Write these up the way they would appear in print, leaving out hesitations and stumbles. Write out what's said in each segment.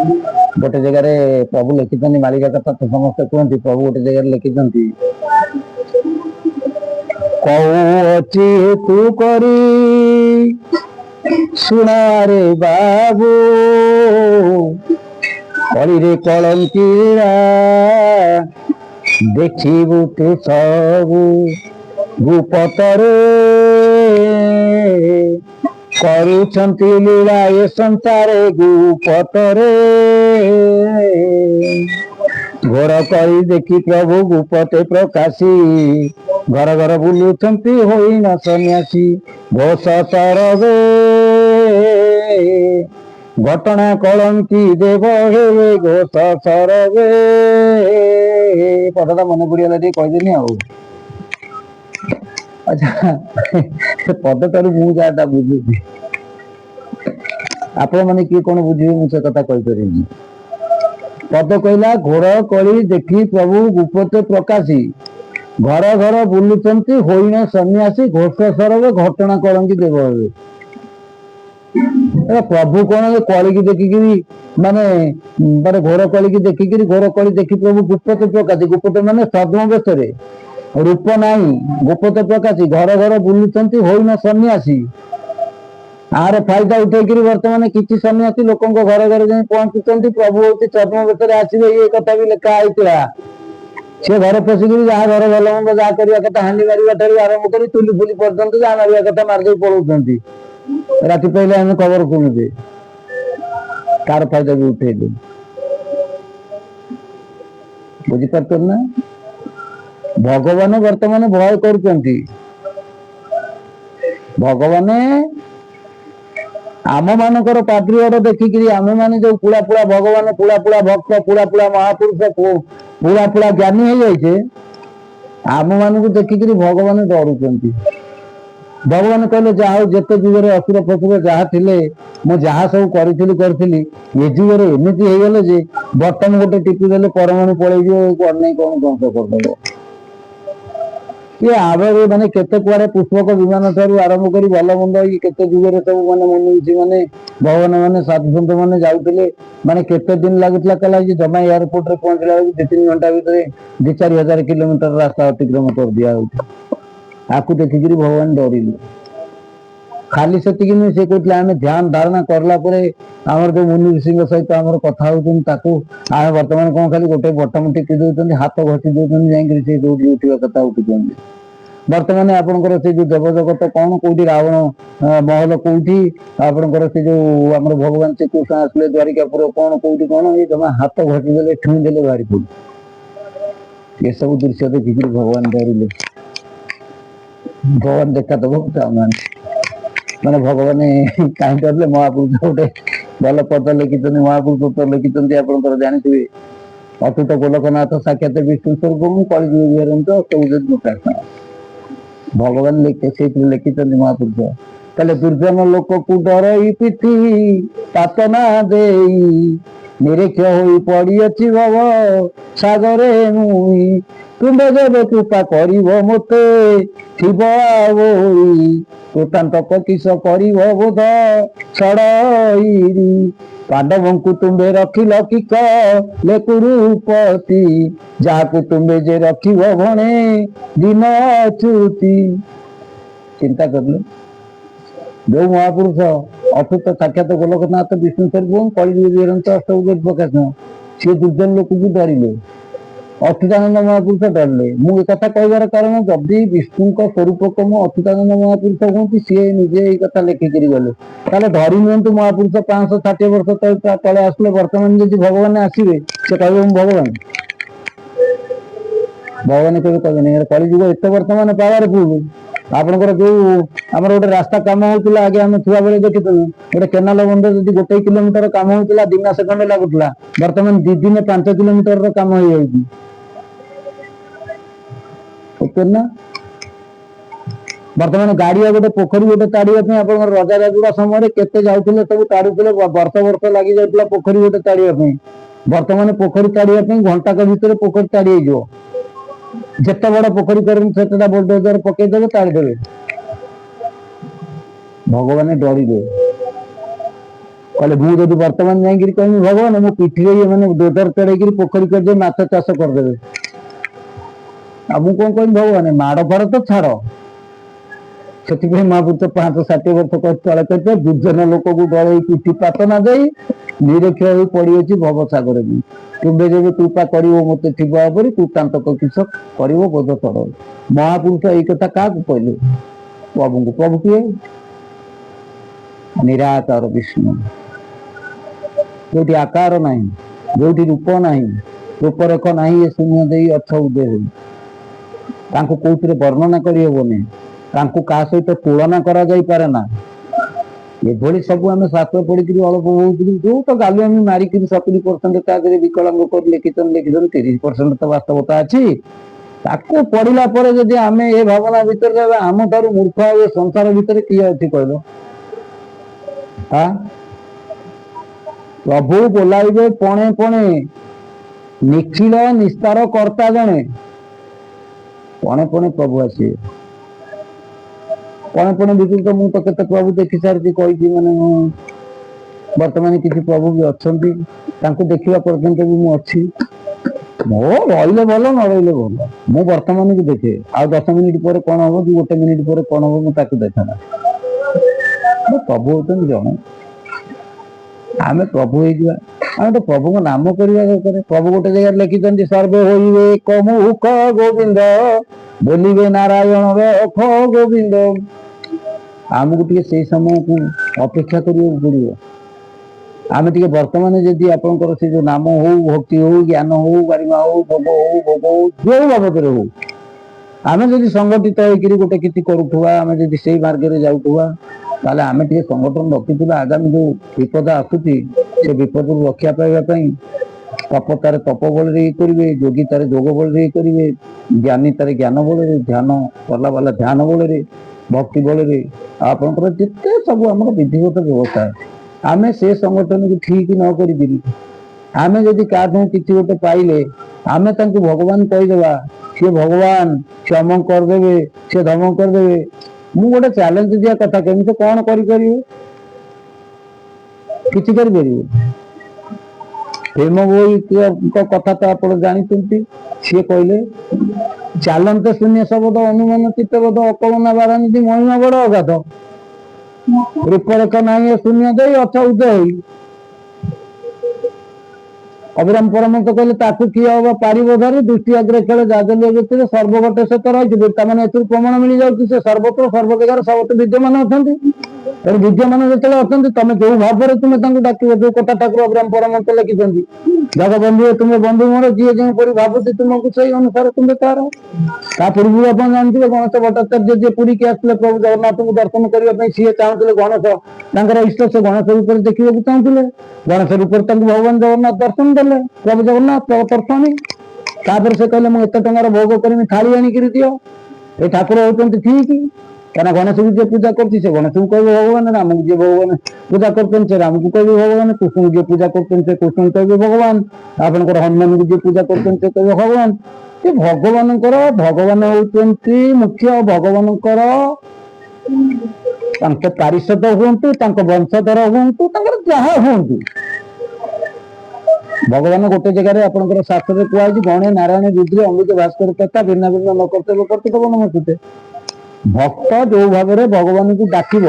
गोटे जगार प्रभु लिखिं मालिका कथा तो समस्ते कहते प्रभु गोटे जगार लिखिं कौची तू करी सुनारे बाबू कलिरे कलंकीरा देखिबु तू सबू गुपतरे करुछंती लीला ए संसारे गुपतरे घोर करी देखी प्रभु गुपते प्रकाशी घर घर बुलुछंती होई न सन्यासी घोष सरवे घटना कलंकी देव हे घोष सरवे पदटा मन पड़गला टे कहदेनी आ अच्छा से पदटार मु जहाँ बुझुची आपण मैंने किए कौन बुझे मुझे कथा कहीपर पद कहला घोर कली देखी प्रभु गुपते प्रकाशी घर घर बुलुचंती होईन सन्यासी घोष सरवे घटना कलंकी देव हे प्रभु कौन कली की देखिकी माने माने घोर कली की देखिकी घोर कली देखी प्रभु गुपते प्रकाशी गुपते माने छद्म बेश रूप नाही गुपते प्रकाशी घर घर बुलुचंती होईन सन्यासी आर फायदा उठेकरी वर्तमान किसी सन्यासी लोक घर घर जाई पहुंचुचंती प्रभु होती छद्म बेश आसवे ये कथा भी लिखा होता सी घर पशिकी जहाँ घर भल मंद जहाँ करवा कथा हांडी मारिबा ठारू आरंभ कर चुली फुली पर्यंत जहाँ मारिबा कथा मारिदे पलाउछंती राति पहले आम खबर शुणुचे तार फायदा भी उठेले बुझीपार ना भगवान वर्तमान भय करुचंती भगवान आम मानकर पात्रीवर देखिकी आम मैंने जो पुला पुला भगवान पुला पुला भक्त पुला पुला महापुरुष पुला पुला ज्ञानी हो जाइए आम मान देखिकी भगवान डरुंच भगवान कहले जहाँ जिते जुगे असुर फसुर जहाँ थे मु जहाँ सब करी ये जुगे एमती हो गले जे बटन गोटे टिपिदेले परमाणु पलैज अन्न कौन ध्वंस करदेव ये आगे माने केते कुआड़े पुष्पक विमान ठारू आरंभ कर भल मंद केते जुगे सब माने मनुष्य माने भगवान माने साधु सन्त माने जाउतिले माने केते दिन लगुला कहला जमा एयरपोर्ट रे पहुंचला 2-3 घंटा भितर 2-4 हजार किलोमीटर रास्ता अतिक्रम कर दिया आपको देखिक भगवान डरिले खाली से से कहते आम ध्यान धारणा करला आमर जो मुनि ऋषि सहित आम कथा आम बर्तमान कौन खाली गोटे बटम टिकी दौरान हाथ घसी दौरान जाए दौड़ी उठा कथा उठुं बर्तमान आपंकर से जो देवजगत कौन कौटी रावण महल कौटी आपंकर से जो आम भगवान श्रीकृष्ण आसले द्वारिकापुर कौन कौटी कौन ये जमा हाथ घसीदे छुईदे बाहरी पड़े ये सब दृश्य देखिक भगवान डरिले भगवान देखा दब चाहना माने भगवान कहीं डरले महापुरुष गोटे भल पद लिखिं महापुरुष तो लिखिं आपंकर जानी अतुत गोलकनाथ साक्षात विष्णु स्वरूप कलिजुग भगवान लिखिं महापुरुष ताले दुर्जन लोक को डर पृथ्वी पातना दे निरीक्ष हो पड़ी अच्छी भव सागरे मुई तुम जब कृपा कर मते कृतांतक किस कर बोध छड़ी पांडव को तुम्बे रखिल कि कले कुरुपति जहाँ तुम्बे जे रखिब भणे दिन अच्युति चिंता करले जो महापुरुष अतुत साक्षात गोलकनाथ विष्णु स्वरूप कलिजुग अष्टभुज प्रकाश सी दुर्जन लोक को डरिले अच्युतानंद महापुरुष डरले मुझे कथा कहबार कारण जदि विष्णु स्वरूप कम अच्युतानंद महापुरुष कहते सी निजे ये कथा लिखिकी गले धरी नियंतु महापुरुष 560 वर्ष तले आसले बर्तमान जब भगवान आसवे से कह भगवान भगवान कभी कहे कलिजुग एत बर्तमान पावरफुल आपंकर जो आम गोटे रास्ता कम होता आगे आम छुआ बेले देखी गोटे केनाल बंध जब 1 किलोमीटर कम होता 2 मास खंडे लगुला बर्तमान 2 दिन 5 किलोमीटर कम हो ना बर्तमान गाड़िया गोटे पोखरी गोटे ताड़िया आप रजा राजुड़ा समय केते जाऊे सब ताड़ुले वर्ष वर्ष लगी जाता पोखरी गोटे ताड़िया बर्तमान पोखरी ताड़िया घंटाक भितर पोखरी ताड़ी हो जिते बड़ पोखरी कर बोल्डोजर पकईदे ताड़ीदेवे भगवान डरिले କହିଲେ ମୁଁ ଯଦି ବର୍ତ୍ତମାନ ଯାଇକିରି କହିବି ଭଗବାନ ମୋ ପିଠିରେ ଇଏ ମାନେ ଦୋଦର ଚଢେଇକିରି ପୋଖରୀ କରିଦେବେ ମାଛ ଚାଷ କରିଦେବେ, ଆଉ ମୁଁ କଣ କହିବି ଭଗବାନ? ମାଡ଼ ଫାଡ଼ ତ ଛାଡ। ସେଥିପାଇଁ ମହାପୁରୁଷ 560 ବର୍ଷ ତଳେ କହିଥିଲେ ଦୁର୍ଜନ ଲୋକକୁ ଡଳେଇ ପିଠି ପାତ ନ ଦେଇ ନିରକ୍ଷର ହୋଇ ପଡିଅଛି ଭବସାଗର ବି, ତୁମେ ଯେବେ କୃପା କରିବ ମତେ ଥିବ ପରି କୃତାନ୍ତକ କିସ କରିବ ବୋଧ ତର। ମହାପୁରୁଷ ଏଇ କଥା କାହାକୁ କହିଲେ? ପ୍ରଭୁଙ୍କୁ। ପ୍ରଭୁ କିଏ? ନିରାକାର ବିଷ୍ଣୁ, ଯୋଉଠି ଆକାର ନାହିଁ, ଯୋଉଠି ରୂପ ନାହିଁ, ରୂପରେଖ ନାହିଁ, ଏ ଶୂନ୍ୟ ଦେଇ ଅର୍ଥ ଉଦୟ ହୋଇ ତାଙ୍କୁ କୋଉଥିରେ ବର୍ଣ୍ଣନା କରିହେବନି, ତାଙ୍କୁ କାହା ସହିତ ତୁଳନା କରାଯାଇପାରେ ନା। ଏଭଳି ସବୁ ଆମେ ଶାସ୍ତ୍ର ପଢିକିରି ଅଳ୍ପ ବହୁଥିରୁ ଯୋଉ ତ ଗାଲୁ ଆମେ ମାରିକିରି 70% ତା ଦେହରେ ବିକଳାଙ୍ଗ କରି ଲେଖିଛନ୍ତି 30% ତ ବାସ୍ତବତା ଅଛି। ତାକୁ ପଢିଲା ପରେ ଯଦି ଆମେ ଏ ଭାବନା ଭିତରେ ରହିବା, ଆମ ଠାରୁ ମୂର୍ଖ ଆଉ ଏ ସଂସାର ଭିତରେ କିଏ ଅଛି କହିଲ? ପ୍ରଭୁ ବୋଲାଇବେ ପଣେ ପଣେ, ନିଖିଳ ନିସ୍ତାର କର୍ତ୍ତା ଜଣେ। ପଣେ ପଣେ ପ୍ରଭୁ ଆସିବେ। ପଣେ ପଣେ ଭିତରୁ ତ ମୁଁ ତ କେତେ ପ୍ରଭୁ ଦେଖି ସାରିଛି, କହିଛି ମାନେ ବର୍ତ୍ତମାନ କିଛି ପ୍ରଭୁ ବି ଅଛନ୍ତି, ତାଙ୍କୁ ଦେଖିବା ପର୍ଯ୍ୟନ୍ତ ବି ମୁଁ ଅଛି। ମୋ ରହିଲେ ଭଲ, ନ ରହିଲେ ଭଲ। ମୁଁ ବର୍ତ୍ତମାନକୁ ଦେଖେ, ଆଉ 10 ମିନିଟ୍ ପରେ କଣ ହବ କି 1 ମିନିଟ୍ ପରେ କଣ ହବ ମୁଁ ତାକୁ ଦେଖେ ନା। ପ୍ରଭୁ ହଉଛନ୍ତି ଜଣେ, ଆମେ ପ୍ରଭୁ ହେଇଯିବା। ଆମେ ତ ପ୍ରଭୁଙ୍କ ନାମ କରିବା ଦରକାର। ପ୍ରଭୁ ଗୋଟେ ଜାଗାରେ ଲେଖିଛନ୍ତି ସର୍ବେ ହୋଇବେ ଏକ ମୁଖ ଗୋବିନ୍ଦ, ବୋଲିବେ ନାରାୟଣ ରଖ ଗୋବିନ୍ଦ। ଆମକୁ ଟିକେ ସେଇ ସମୟକୁ ଅପେକ୍ଷା କରିବାକୁ ପଡିବ। ଆମେ ଟିକେ ବର୍ତ୍ତମାନ ଯଦି ଆପଣଙ୍କର ସେ ଯୋଉ ନାମ ହଉ, ଭକ୍ତି ହଉ, ଜ୍ଞାନ ହଉ, ଗାରିମା ହଉ, ଭୋଗ ହଉ, ଯୋଉ ବାବଦରେ ହଉ, ଆମେ ଯଦି ସଂଗଠିତ ହେଇକିରି ଗୋଟେ କିଛି କରୁଥିବା, ଆମେ ଯଦି ସେଇ ମାର୍ଗରେ ଯାଉଥିବା, ତାହେଲେ ଆମେ ଟିକେ ସଂଗଠନ ରଖିଥିବା। ଆଗାମୀ ଯୋଉ ବିପଦ ଆସୁଛି, ସେ ବିପଦରୁ ରକ୍ଷା ପାଇବା ପାଇଁ ତପ ତାରେ ତପ ବଳରେ ଇଏ କରିବେ, ଯୋଗୀ ତାରେ ଯୋଗ ବଳରେ ଇଏ କରିବେ, ଜ୍ଞାନୀ ତାରେ ଜ୍ଞାନ ବଳରେ, ଧ୍ୟାନ କଲା ବାଲା ଧ୍ୟାନ ବଳରେ, ଭକ୍ତି ବଳରେ, ଆପଣଙ୍କର ଯେତେ ସବୁ ଆମର ବିଧିଗତ ବ୍ୟବସ୍ଥା, ଆମେ ସେ ସଂଗଠନକୁ ଠିକ ନ କରିକିରି ଆମେ ଯଦି କାହାଠୁ କିଛି ଗୋଟେ ପାଇଲେ ଆମେ ତାଙ୍କୁ ଭଗବାନ କହିଦେବା, ସିଏ ଭଗବାନ, ସେ ଅମକ କରିଦେବେ, ସେ ଧମକ କରିଦେବେ। ମୁଁ ଗୋଟେ ଚ୍ୟାଲେଞ୍ଜ ଦିଆ କଥା କେମିତି କଣ କରିପାରିବୁ? କିଛି କରିପାରିବେ? ପ୍ରେମ ବୋଇଙ୍କ କଥା ତ ଆପଣ ଜାଣିଛନ୍ତି। ସିଏ କହିଲେ ଚାଲନ୍ତେ ଶୂନ୍ୟ ଶବଦ ଅନୁମାନ ଚିତ୍ତବଦ ଅକଳନା ବାରାନିଧି ମହିମା ବଡ ଅଗାଧ, ରୂପରେଖ ନାହିଁ ଶୂନ୍ୟ ଦେଇ ଅର୍ଥ ଉଦୟ ହୋଇ। ଅଭିରାମ ପରମହଂସ କହିଲେ ତାକୁ କିଏ ହବ ପାରିବ ଧରି, ଦୃଷ୍ଟି ଆଗ୍ରେ ଖେଳେ ଜାଜଲ୍ୟ ବ୍ୟକ୍ତିରେ ସର୍ବଗଟେ ସେ ତ ରହିଥିବେ। ତାମାନେ ଏଥିରୁ ପ୍ରମାଣ ମିଳିଯାଉଛି ସେ ସର୍ବତ୍ର ସର୍ବ ଜାଗାରେ ସମସ୍ତେ ବିଦ୍ୟମାନ ଅଛନ୍ତି। ତେଣୁ ବିଦ୍ୟମାନ ଯେତେବେଳେ ଅଛନ୍ତି, ତମେ ଯୋଉ ଭାବରେ ତୁମେ ତାଙ୍କୁ ଡାକିବ, ଯୋଉ କଥା ଠାକୁର ଅଭିରାମ ପରମହଂସ ଲେଖିଛନ୍ତି, ଜଗବନ୍ଧୁ ତୁମେ ବନ୍ଧୁ ମୋର, ଯିଏ ଯେଉଁପରି ଭାବୁଛି ତୁମକୁ ସେଇ ଅନୁସାରେ ତୁମେ ତାର। ତା ପୂର୍ବରୁ ଆପଣ ଜାଣିଥିବେ ଗଣେଶ ଭଟ୍ଟାଚାର୍ଯ୍ୟ ଯିଏ ପୁରୀକି ଆସିଥିଲେ ପ୍ରଭୁ ଜଗନ୍ନାଥଙ୍କୁ ଦର୍ଶନ କରିବା ପାଇଁ, ସିଏ ଚାହୁଁଥିଲେ ଗଣେଶ ତାଙ୍କର ଇଷ୍ଟ, ସେ ଗଣେଶ ରୂପରେ ଦେଖିବାକୁ ଚାହୁଁଥିଲେ। ଗଣେଶ ରୂପରେ ତାଙ୍କୁ ଭଗବାନ ଜଗନ୍ନାଥ ଦର୍ଶନ ଦେଲେ, ପ୍ରଭୁ ଜଗନ୍ନାଥ ପ୍ରଥମେ। ତାପରେ ସେ କହିଲେ ମୁଁ ଏତେ ଟଙ୍କାର ଭୋଗ କରିବି, ଥାଳି ଆଣିକିରି ଦିଅ। ଏ ଠାକୁର ହଉଛନ୍ତି ଠିକ, କାରଣ ଗଣେଶକୁ ଯିଏ ପୂଜା କରୁଛି ସେ ଗଣେଶକୁ କହିବେ ଭଗବାନ, ରାମକୁ ଯିଏ ଭଗବାନ ପୂଜା କରୁଛନ୍ତି ସେ ରାମକୁ କହିବେ ଭଗବାନ, କୃଷ୍ଣଙ୍କୁ ଯିଏ ପୂଜା କରୁଛନ୍ତି ସେ କୃଷ୍ଣଙ୍କୁ କହିବେ ଭଗବାନ, ଆପଣଙ୍କର ହନୁମାନଙ୍କୁ ଯିଏ ପୂଜା କରୁଛନ୍ତି ସେ କହିବେ ଭଗବାନ। ସେ ଭଗବାନଙ୍କର, ଭଗବାନ ହଉଛନ୍ତି ମୁଖ୍ୟ। ଭଗବାନଙ୍କର ତାଙ୍କ ପାରିଷଦ ହୁଅନ୍ତୁ, ତାଙ୍କ ବଂଶଧର ହୁଅନ୍ତୁ, ତାଙ୍କର ଯାହା ହୁଅନ୍ତୁ, ଭଗବାନ ଗୋଟେ ଜାଗାରେ ଆପଣଙ୍କର ଶାସ୍ତ୍ରରେ କୁହାଯାଇଛି, ଗଣେ ନାରାୟଣ ରୁଦ୍ର ଅମୃତ ଭାସ୍କର ତଥା ଭିନ୍ନ ଭିନ୍ନ ନ କର୍ତ୍ତବ୍ୟ କର୍ତ୍ତୃକ ନମସ୍ତେ। ଭକ୍ତ ଯୋଉ ଭାବରେ ଭଗବାନଙ୍କୁ ଡାକିବ,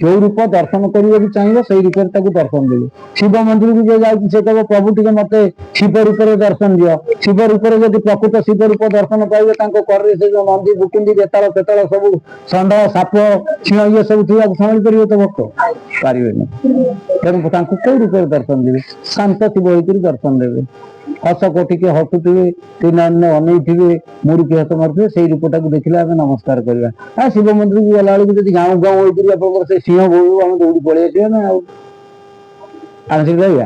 ଯୋଉ ରୂପ ଦର୍ଶନ କରିବାକୁ ଚାହିଁବ, ସେଇ ରୂପରେ ତାକୁ ଦର୍ଶନ ଦେବେ। ଶିବ ମନ୍ଦିରକୁ ଯିଏ ଯାଉଛି ସେ କହିବ ପ୍ରଭୁ ଟିକେ ମତେ ଶିବ ରୂପରେ ଦର୍ଶନ ଦିଅ। ଶିବ ରୂପରେ ଯଦି ପ୍ରକୃତ ଶିବ ରୂପ ଦର୍ଶନ ପାଇବେ, ତାଙ୍କ କରରେ ସେ ଯୋଉ ନନ୍ଦୀ ଭୁକୁଣ୍ଡି ବେତାଳ ଫେତାଳ ସବୁ ଷଣ୍ଢ ସାପ ସିଂହ ଇଏ ସବୁ ଥିବାକୁ ସମ୍ଭାଳି ପାରିବେ ତ ଭକ୍ତ? ପାରିବେନି। ତେଣୁ ତାଙ୍କୁ କୋଉ ରୂପରେ ଦର୍ଶନ ଦେବେ? ଶାନ୍ତ ଶିବ ହେଇକରି ଦର୍ଶନ ଦେବେ। ହସ କୋଟିକେ ହସୁଥିବେ, ତିନାନ ଅନେଇଥିବେ, ମୁରୁକି ହସ ମାରୁଥିବେ, ସେଇ ରୂପଟାକୁ ଦେଖିଲେ ଆମେ ନମସ୍କାର କରିବା। ଶିବ ମନ୍ଦିରକୁ ଗଲା ବେଳକୁ ଯଦି ଗାଁ ଗାଁ ହେଇକରି ଆପଣଙ୍କର ସେ ସିଂହ ବୋଉ, ଆମେ ଦୌଡ଼ି ପଳେଇ ଆସିବା ନା ଆଉ। ଆମେ ସେଠି ରହିବା?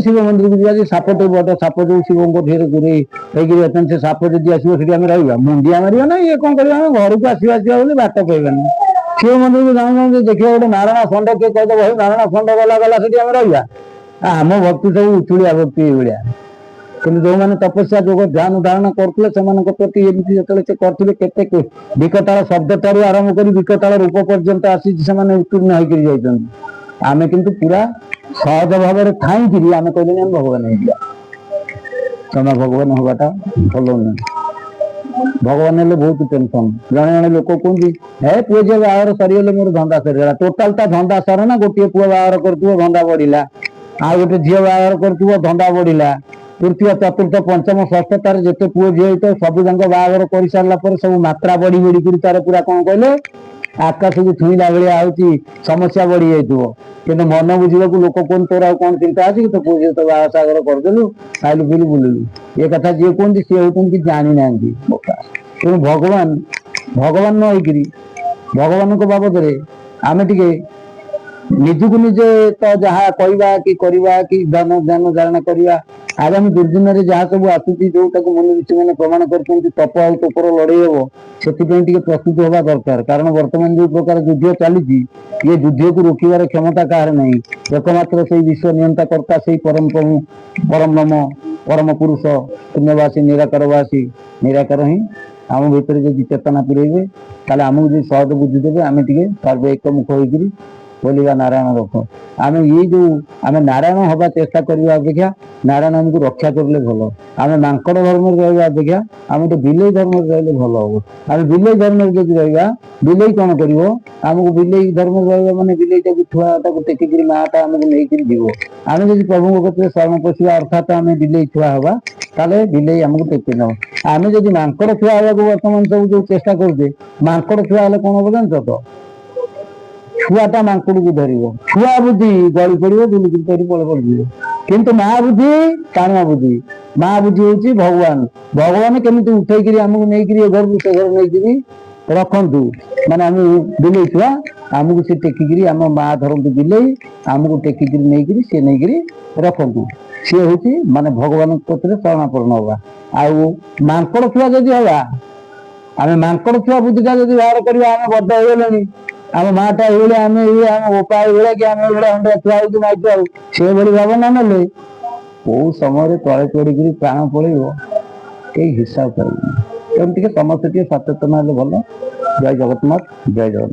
ଶିବ ମନ୍ଦିରକୁ ଯିବା, ଯେ ସାପଟେ ବଡ ସାପ ଯୋଉ ଶିବଙ୍କ ଧିରେ ଗୁରେଇ ହେଇକିରି ଅଛନ୍ତି, ସେ ସାପ ଯଦି ଆସିବ ସେଠି ଆମେ ରହିବା? ମୁଣ୍ଡିଆ ମାରିବା ନା ଇଏ କଣ କରିବା? ଆମେ ଘରକୁ ଆସିବା ବୋଲି ବାଟ ପାଇବାନି। ଶିବ ମନ୍ଦିରକୁ ଯାଉଁ ଯାଉଁ ଦେଖିବା ଗୋଟେ ନାରାୟଣ ଷଣ୍ଢ, କିଏ କହିଦବ ଭାଇ ନାରାୟଣ ଷଣ୍ଢ ଗଲା ସେଠି ଆମେ ରହିବା? ଆମ ଭକ୍ତି ସବୁ ଉଛୁଳିଆ ଭକ୍ତି ଏଇଭଳିଆ। କିନ୍ତୁ ଯୋଉମାନେ ତପସ୍ୟା ଯୋଗ ଧ୍ୟାନ ଧାରଣା କରୁଥିଲେ, ସେମାନଙ୍କ ପ୍ରତି ଏମିତି ଯେତେବେଳେ ସେ କରୁଥିଲେ, କେତେ ବିକଟାଳ ଶବ୍ଦ ଠାରୁ ଆରମ୍ଭ କରି ବିକଟାଳ ରୂପ ପର୍ଯ୍ୟନ୍ତ ଆସିଛି, ସେମାନେ ଉତ୍ତୀର୍ଣ୍ଣ ହେଇକରି ଯାଇଛନ୍ତି। ଆମେ କିନ୍ତୁ ପୁରା ସହଜ ଭାବରେ ଥାଇକିରି ଆମେ କହିଲେନି ଆମେ ଭଗବାନ ହେଇଯିବା। ତମେ ଭଗବାନ ହବାଟା ଭଲ ନୁହେଁ। ଭଗବାନ ହେଲେ ବହୁତ ଟେନସନ। ଜଣେ ଜଣେ ଲୋକ କୁହନ୍ତି ହେ ପୁଅ ଝିଅ ବାହାଘର ସରିଗଲେ ମୋର ଧନ୍ଦା ସରିଗଲା। ଟୋଟାଲ ତା ଧନ୍ଦା ସରେ ନା। ଗୋଟିଏ ପୁଅ ବାହାଘର କରୁଥିବ ଧନ୍ଦା ବଢିଲା, ଆଉ ଗୋଟେ ଝିଅ ବାହାଘର କରୁଥିବ ଧନ୍ଦା ବଢିଲା, ତୃତୀୟ ଚତୁର୍ଥ ପଞ୍ଚମ ଷଷ୍ଠ ତାର ଯେତେ ପୁଅ ଝିଅ ହେଇଥିବ ସବୁ ଯାକ ବାହାଘର କରିସାରିଲା ପରେ ସବୁ ମାତ୍ରା ବଢି ବଢିକିରି ତାର ପୁରା କଣ କହିଲେ ଆକାଶକୁ ଛୁଇଁଲା ଭଳିଆ ହଉଛି, ସମସ୍ୟା ବଢି ଯାଇଥିବ। କିନ୍ତୁ ମନ ବୁଝିବାକୁ ଲୋକ କୁହନ୍ତି ତୋର ଆଉ କଣ ଚିନ୍ତା ଅଛି କି? ତୋ ପୁଅ ଝିଅ ତ ବାହାଘର କରିଦେଲୁ, ଖାଇଲୁ ପିଇଲୁ ବୁଲିଲୁ। ଏ କଥା ଯିଏ କୁହନ୍ତି ସିଏ ହଉଛନ୍ତି ଜାଣିନାହାନ୍ତି। ତେଣୁ ଭଗବାନ ନ ହେଇକିରି ଭଗବାନଙ୍କ ବାବଦରେ ଆମେ ଟିକେ ନିଜକୁ ନିଜେ ତ ଯାହା କହିବା କି କରିବା କି ଧ୍ୟାନ ଧାରଣା କରିବା, ଆଗାମୀ ଦୁର୍ଦିନରେ ଯାହା ସବୁ ଆସୁଛି ଯୋଉଟାକୁ ମନୁ ଋଷି ମାନେ ପ୍ରମାଣ କରୁଛନ୍ତି ତପ ଆଉ ତପର ଲଢେଇ ହବ, ସେଥିପାଇଁ ଟିକେ ପ୍ରସ୍ତୁତ ହେବା ଦରକାର। କାରଣ ବର୍ତ୍ତମାନ ଯୋଉ ପ୍ରକାର ଯୁଦ୍ଧ ଚାଲିଛି, ଏ ଯୁଦ୍ଧକୁ ରୋକିବାର କ୍ଷମତା କାହାର ନାହିଁ। ଏକମାତ୍ର ସେଇ ବିଶ୍ୱ ନିୟନ୍ତା କର୍ତ୍ତା ସେଇ ପରମ ପ୍ରଭୁ ପରମ ବ୍ରହ୍ମ ପରମ ପୁରୁଷ ଶୂନ୍ୟବାସୀ ନିରାକାରବାସୀ ନିରାକାର ହିଁ ଆମ ଭିତରେ ଯଦି ଚେତନା ପୁରେଇବେ, ତାହେଲେ ଆମକୁ ଯଦି ସହଜ ବୁଦ୍ଧି ଦେବେ, ଆମେ ଟିକେ ସର୍ବ ଏକମୁଖ ହୋଇକିରି ବୋଲିବା ନାରାୟଣ ରଖ। ଆମେ ଆମେ ନାରାୟଣ ହବା ଚେଷ୍ଟା କରିବା ଅପେକ୍ଷା ନାରାୟଣ ଆମକୁ ରକ୍ଷା କରିଲେ ଭଲ। ଆମେ ମାଙ୍କଡ ଧର୍ମରେ ରହିବା ଅପେକ୍ଷା ଆମେ ଗୋଟେ ବିଲେଇ ଧର୍ମରେ ରହିଲେ ଭଲ ହବ। ଆମେ ବିଲେଇ ଧର୍ମରେ ଯଦି ରହିବା, ବିଲେଇ କଣ କରିବ? ଆମକୁ ବିଲେଇ ଧର୍ମରେ ରହିବା ମାନେ ବିଲେଇଟାକୁ ଛୁଆଟାକୁ ଟେକିକିରି ମାଟା ଆମକୁ ନେଇକିରି ଯିବ। ଆମେ ଯଦି ପ୍ରଭୁଙ୍କ କତିରେ ଶରଣ ପଶିବା ଅର୍ଥାତ ଆମେ ବିଲେଇ ଛୁଆ ହବା, ତାହେଲେ ବିଲେଇ ଆମକୁ ଟେକି ନବ। ଆମେ ଯଦି ମାଙ୍କଡ ଛୁଆ ହେବାକୁ ବର୍ତ୍ତମାନ ସବୁ ଯୋଉ ଚେଷ୍ଟା କରୁଛେ, ମାଙ୍କଡ ଛୁଆ ହେଲେ କଣ ହବ ଜାଣିଛ ତ? ଛୁଆଟା ମାଙ୍କଡକୁ ଧରିବ, ଛୁଆ ବୁଦ୍ଧି ଗଳି ପଡିବ, ବୁଲିକିରି ତୋରି ପଳେ ପଡିଯିବ। କିନ୍ତୁ ମା ବୁଦ୍ଧି ଟାଣୁଆ ବୁଦ୍ଧି। ମା ବୁଦ୍ଧି ହଉଛି ଭଗବାନ। ଭଗବାନ କେମିତି ଉଠେଇକିରି ଆମକୁ ନେଇକିରି ଏ ଘରକୁ ସେ ଘର ନେଇକିରି ରଖନ୍ତୁ। ମାନେ ଆମେ ବିଲେଇ ଛୁଆ, ଆମକୁ ସେ ଟେକିକିରି ଆମ ମା ଧରନ୍ତୁ ବିଲେଇ, ଆମକୁ ଟେକିକିରି ନେଇକିରି ସେ ନେଇକିରି ରଖନ୍ତୁ। ସିଏ ହଉଛି ମାନେ ଭଗବାନଙ୍କ କତିରେ ଶରଣାପନ୍ନ ହବା। ଆଉ ମାଙ୍କଡ ଛୁଆ ଯଦି ହବା, ଆମେ ମାଙ୍କଡ ଛୁଆ ବୁଦ୍ଧିଟା ଯଦି ବାହାର କରିବା, ଆମେ ବଡ ହେଇଗଲେଣି, ଆମ ମାଟା ଏଇଭଳିଆ, ଆମେ ଏଇଭଳିଆ, ଆମ ବୋପା ଏଇଭଳିଆ କି ଆମେ ଏଇଭଳିଆ ହଣ୍ଡିଆ ଛୁଆ ହେଇକି ନାଇଛୁ, ଆଉ ସେଭଳି ଭାବନା ନେଲେ କୋଉ ସମୟରେ ତଳେ ପଡିକିରି ପ୍ରାଣ ପଳେଇବ କେହି ହିସାବ କରିବେନି। ତେଣୁ ଟିକେ ସମସ୍ତେ ଟିକେ ସଚେତନ ହେଲେ ଭଲ। ଜୟ ଜଗନ୍ନାଥ, ଜୟ ଜଗନ୍ନାଥ।